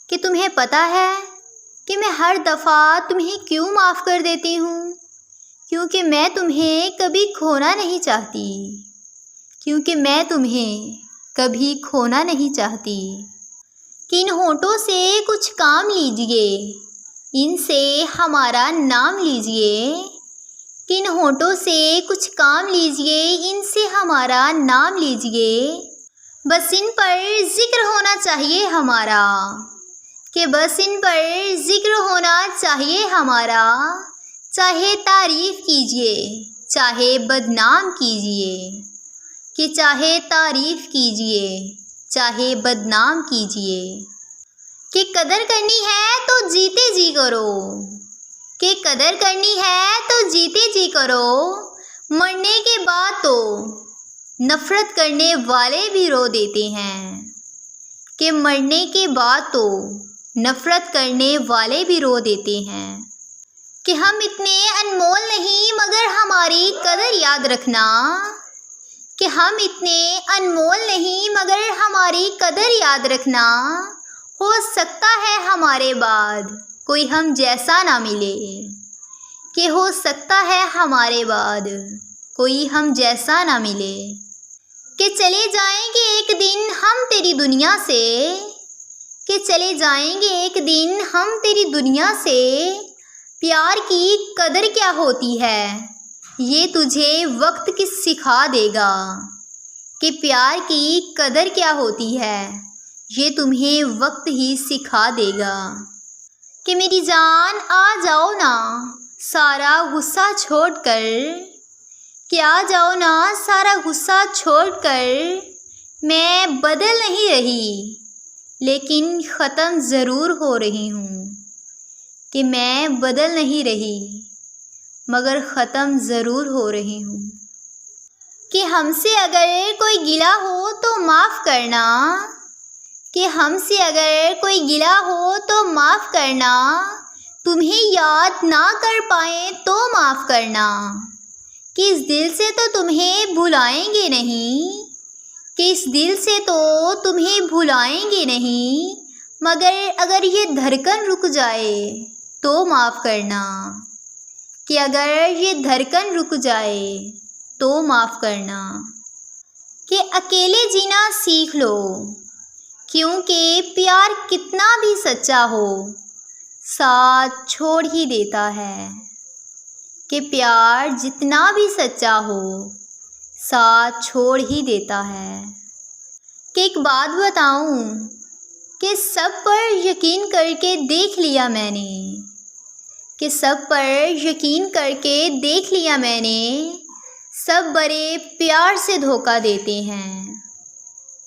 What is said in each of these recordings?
کہ تمہیں پتہ ہے کہ میں ہر دفعہ تمہیں کیوں معاف کر دیتی ہوں؟ کیونکہ میں تمہیں کبھی کھونا نہیں چاہتی، کیونکہ میں تمہیں کبھی کھونا نہیں چاہتی۔ کن ہونٹوں سے کچھ کام لیجئے، ان سے ہمارا نام لیجئے۔ کن ہونٹوں سے کچھ کام لیجئے، ان سے ہمارا نام لیجئے۔ بس ان پر ذکر ہونا چاہیے ہمارا، کہ بس ان پر ذکر ہونا چاہیے ہمارا۔ چاہے تعریف کیجئے، چاہے بدنام کیجئے، کہ چاہے تعریف کیجئے، چاہے بدنام کیجئے۔ کہ قدر کرنی ہے تو جیتے جی کرو، کہ قدر کرنی ہے تو جیتے جی کرو۔ مرنے کے بعد تو نفرت کرنے والے بھی رو دیتے ہیں، کہ مرنے کے بعد تو نفرت کرنے والے بھی رو دیتے ہیں۔ کہ ہم اتنے انمول نہیں مگر ہماری قدر یاد رکھنا، کہ ہم اتنے انمول نہیں مگر ہماری قدر یاد رکھنا۔ ہو سکتا ہے ہمارے بعد کوئی ہم جیسا نہ ملے، کہ ہو سکتا ہے ہمارے بعد کوئی ہم جیسا نہ ملے۔ کہ چلے جائیں گے ایک دن ہم تیری دنیا سے، کہ چلے جائیں گے ایک دن ہم تیری دنیا سے۔ پیار کی قدر کیا ہوتی ہے یہ تجھے وقت کس سکھا دے گا، کہ پیار کی قدر کیا ہوتی ہے یہ تمہیں وقت ہی سکھا دے گا۔ کہ میری جان آ جاؤ نا سارا غصہ چھوڑ کر، کہ آ جاؤ نا سارا غصہ چھوڑ کر۔ میں بدل نہیں رہی لیکن ختم ضرور ہو رہی ہوں، کہ میں بدل نہیں رہی مگر ختم ضرور ہو رہی ہوں۔ کہ ہم سے اگر کوئی گلہ ہو تو معاف کرنا، کہ ہم سے اگر کوئی گلہ ہو تو معاف کرنا۔ تمہیں یاد نہ کر پائیں تو معاف کرنا، کہ اس دل سے تو تمہیں بھلائیں گے نہیں، کہ اس دل سے تو تمہیں بھلائیں گے نہیں، مگر اگر یہ دھڑکن رک جائے تو معاف کرنا، کہ اگر یہ دھڑکن رک جائے تو معاف کرنا۔ کہ اکیلے جینا سیکھ لو، کیونکہ پیار کتنا بھی سچا ہو ساتھ چھوڑ ہی دیتا ہے، کہ پیار جتنا بھی سچا ہو ساتھ چھوڑ ہی دیتا ہے۔ کہ ایک بات بتاؤں کہ سب پر یقین کر کے دیکھ لیا میں نے، کہ سب پر یقین کر کے دیکھ لیا میں نے۔ سب بڑے پیار سے دھوکہ دیتے ہیں،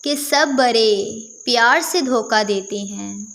کہ سب بڑے پیار سے دھوکہ دیتے ہیں۔